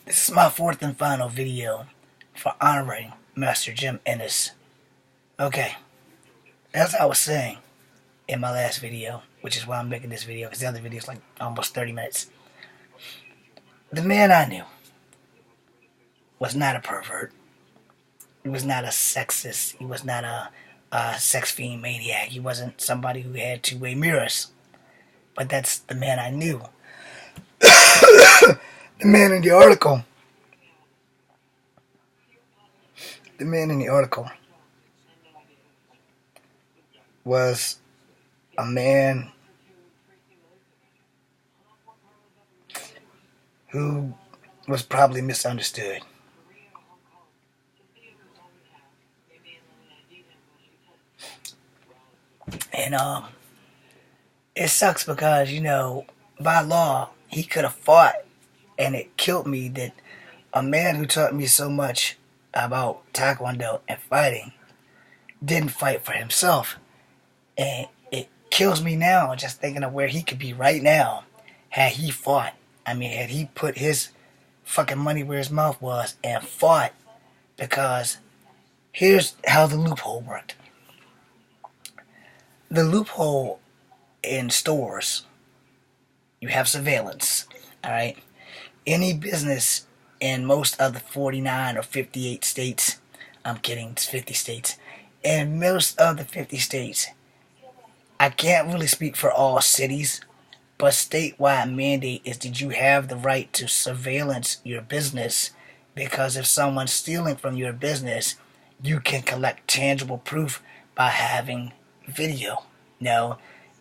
This is my fourth and final video for honoring Master Jim Ennis. Okay, as I was saying in my last video, which is why I'm making this video, because the other video is like almost 30 minutes. The man I knew was not a pervert. He was not a sexist. He was not a sex fiend maniac. He wasn't somebody who had two-way mirrors. But that's the man I knew. The man in the article. The man in the article was a man who was probably misunderstood. And it sucks because, by law, he could have fought, and it killed me that a man who taught me so much about Taekwondo and fighting didn't fight for himself. And it kills me now just thinking of where he could be right now had he fought. I mean, had he put his fucking money where his mouth was and fought. Because here's how the loophole worked. The loophole in stores, you have surveillance, alright? Any business in most of the 49 or 58 states, I'm kidding, it's 50 states. In most of the 50 states, I can't really speak for all cities, but statewide mandate is that you have the right to surveillance your business, because if someone's stealing from your business, you can collect tangible proof by having video.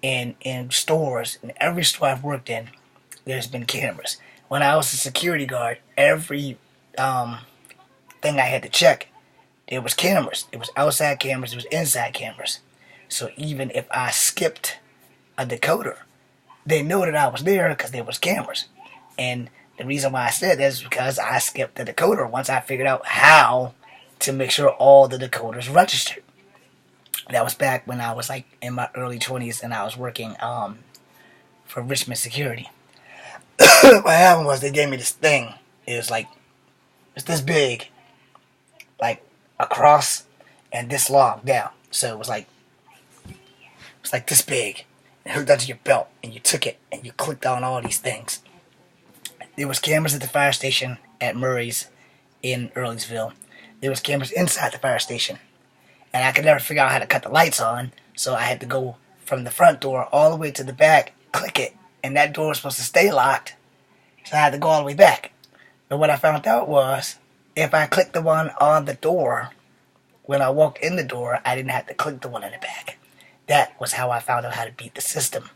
In stores, in every store I've worked in, there's been cameras. When I was a security guard, every thing I had to check, there was cameras. It was outside cameras, it was inside cameras. So even if I skipped a decoder, they knew that I was there because there was cameras. And the reason why I said that is because I skipped the decoder once I figured out how to make sure all the decoders registered. That was back when I was like in my early 20s and I was working for Richmond Security. What happened was they gave me this thing. It was like, it's this big, like across and this long down. So it was like this big, and hooked onto your belt, and you took it and you clicked on all these things. There was cameras at the fire station at Murray's in Earlsville. There was cameras inside the fire station. And I could never figure out how to cut the lights on, so I had to go from the front door all the way to the back, click it, and that door was supposed to stay locked, so I had to go all the way back. But what I found out was, if I clicked the one on the door, when I walked in the door, I didn't have to click the one in the back. That was how I found out how to beat the system.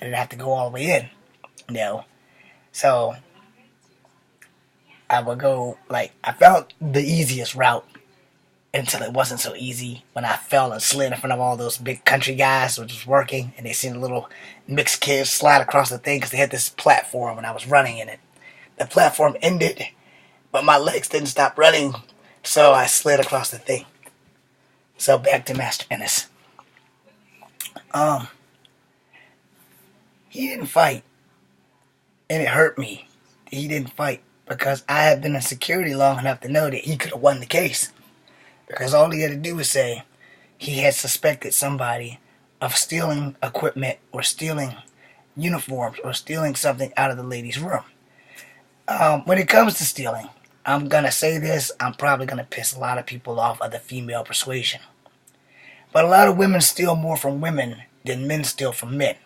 I didn't have to go all the way in, So, I would go, I found the easiest route, until it wasn't so easy when I fell and slid in front of all those big country guys who were just working, and they seen the little mixed kids slide across the thing because they had this platform when I was running in it. The platform ended, but my legs didn't stop running, so I slid across the thing. So back to Master Ennis. He didn't fight, and it hurt me. He didn't fight because I had been in security long enough to know that he could have won the case. Because all he had to do was say he had suspected somebody of stealing equipment or stealing uniforms or stealing something out of the ladies' room. When it comes to stealing, I'm going to say this, I'm probably going to piss a lot of people off of the female persuasion. But a lot of women steal more from women than men steal from men.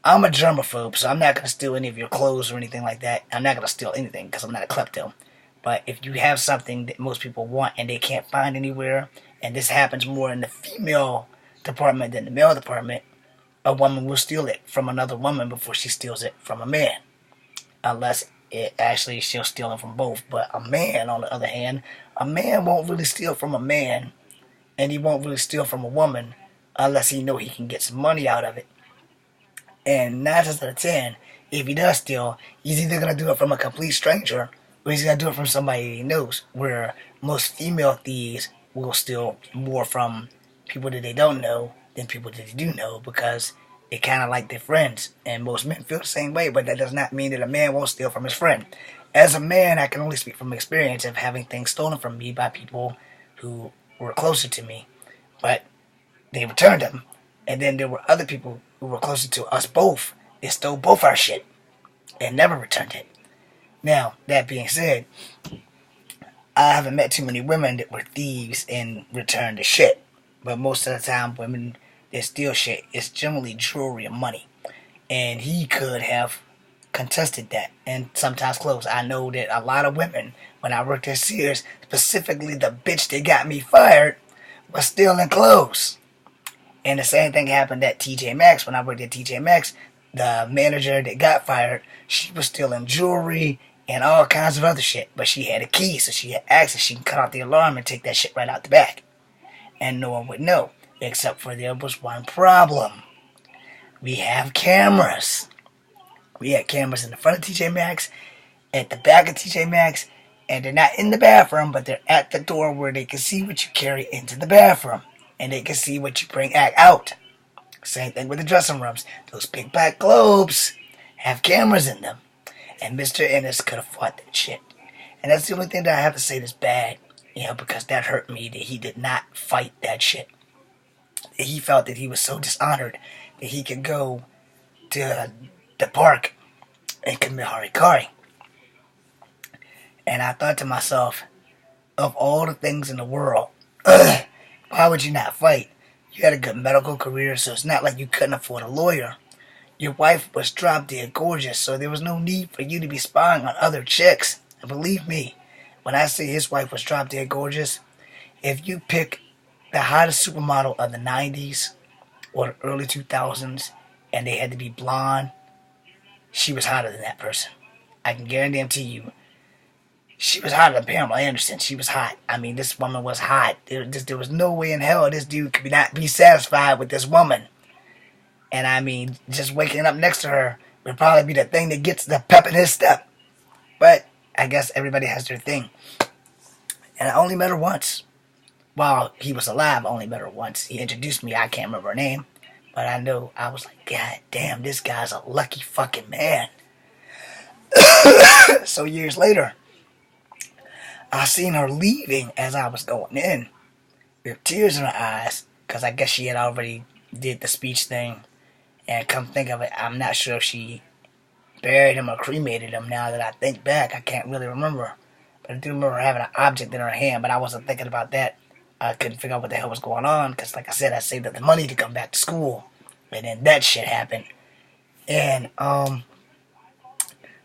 I'm a germaphobe, so I'm not going to steal any of your clothes or anything like that. I'm not going to steal anything because I'm not a klepto. But if you have something that most people want and they can't find anywhere, and this happens more in the female department than the male department, a woman will steal it from another woman before she steals it from a man. Unless she'll steal it from both. But a man, on the other hand, a man won't really steal from a man, and he won't really steal from a woman unless he know he can get some money out of it. And 9 times out of 10, if he does steal, he's either going to do it from a complete stranger, or he's going to do it from somebody he knows, where most female thieves will steal more from people that they don't know than people that they do know, because they kind of like their friends. And most men feel the same way, but that does not mean that a man won't steal from his friend. As a man, I can only speak from experience of having things stolen from me by people who were closer to me, but they returned them. And then there were other people who were closer to us both. They stole both our shit and never returned it. Now, that being said, I haven't met too many women that were thieves and returned the shit. But most of the time, women that steal shit is generally jewelry and money. And he could have contested that, and sometimes clothes. I know that a lot of women, when I worked at Sears, specifically the bitch that got me fired, was stealing clothes. And the same thing happened at TJ Maxx. When I worked at TJ Maxx, the manager that got fired, she was stealing jewelry and all kinds of other shit. But she had a key, so she had access. She can cut off the alarm and take that shit right out the back. And no one would know, except for there was one problem. We have cameras. We had cameras in the front of TJ Maxx, at the back of TJ Maxx, and they're not in the bathroom, but they're at the door where they can see what you carry into the bathroom. And they can see what you bring out. Same thing with the dressing rooms. Those big black globes have cameras in them. And Mr. Ennis could have fought that shit. And that's the only thing that I have to say that's bad. Because that hurt me that he did not fight that shit. That he felt that he was so dishonored that he could go to the park and commit harikari. And I thought to myself, of all the things in the world, why would you not fight? You had a good medical career, so it's not like you couldn't afford a lawyer. Your wife was drop dead gorgeous, so there was no need for you to be spying on other chicks. And believe me, when I say his wife was drop dead gorgeous, if you pick the hottest supermodel of the 90s or the early 2000s and they had to be blonde, she was hotter than that person. I can guarantee you. She was hotter than Pamela Anderson. She was hot. I mean, this woman was hot. There was no way in hell this dude could not be satisfied with this woman. And I mean, just waking up next to her would probably be the thing that gets the pep in his step. But I guess everybody has their thing. And I only met her once. While he was alive, I only met her once. He introduced me. I can't remember her name. But I know, I was like, God damn, this guy's a lucky fucking man. So years later, I seen her leaving as I was going in with tears in her eyes, because I guess she had already did the speech thing. And come think of it, I'm not sure if she buried him or cremated him. Now that I think back, I can't really remember. But I do remember having an object in her hand, but I wasn't thinking about that. I couldn't figure out what the hell was going on, because like I said, I saved up the money to come back to school. And then that shit happened. And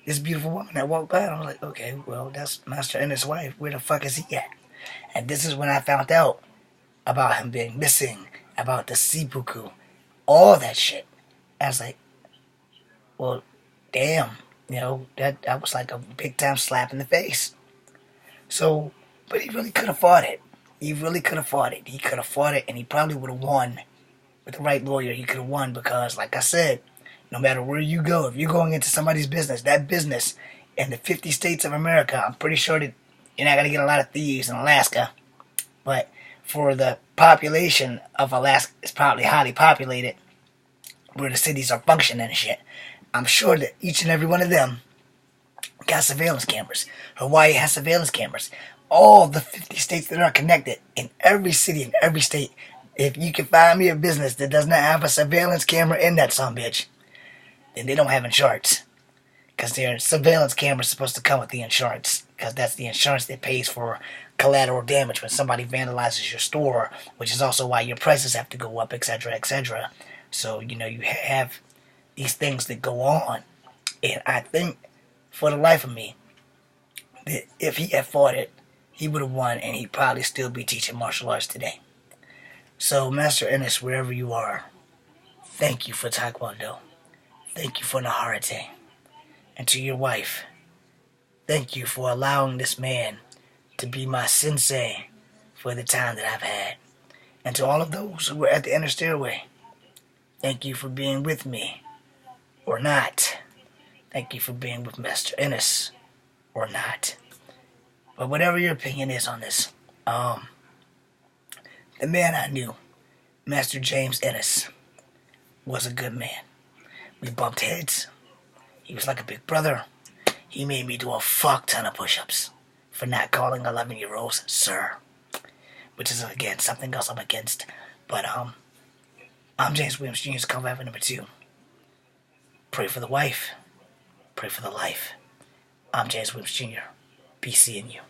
this beautiful woman that walked by, and I was like, okay, well, that's Master and his wife. Where the fuck is he at? And this is when I found out about him being missing, about the seppuku, all that shit. I was like, well, damn, that was like a big time slap in the face. So, but he really could have fought it. He really could have fought it. He could have fought it, and he probably would have won. With the right lawyer, he could have won, because, like I said, no matter where you go, if you're going into somebody's business, that business in the 50 states of America, I'm pretty sure that you're not going to get a lot of thieves in Alaska. But for the population of Alaska, it's probably highly populated, where the cities are functioning and shit. I'm sure that each and every one of them got surveillance cameras. Hawaii has surveillance cameras. All the 50 states that are connected, in every city, in every state, if you can find me a business that does not have a surveillance camera in that sumbitch, then they don't have insurance. Because their surveillance camera is supposed to come with the insurance. Because that's the insurance that pays for collateral damage when somebody vandalizes your store, which is also why your prices have to go up, etc., etc. So, you have these things that go on. And I think, for the life of me, that if he had fought it, he would have won, and he'd probably still be teaching martial arts today. So, Master Ennis, wherever you are, thank you for Taekwondo. Thank you for Naharate. And to your wife, thank you for allowing this man to be my sensei for the time that I've had. And to all of those who were at the inner stairway, thank you for being with me, or not. Thank you for being with Master Ennis, or not. But whatever your opinion is on this, the man I knew, Master James Ennis, was a good man. We bumped heads. He was like a big brother. He made me do a fuck ton of push-ups for not calling 11-year-olds sir, which is again something else I'm against. But I'm James Williams Jr.'s cover number 2. Pray for the wife, pray for the life. I'm James Williams Jr. Be seeing you.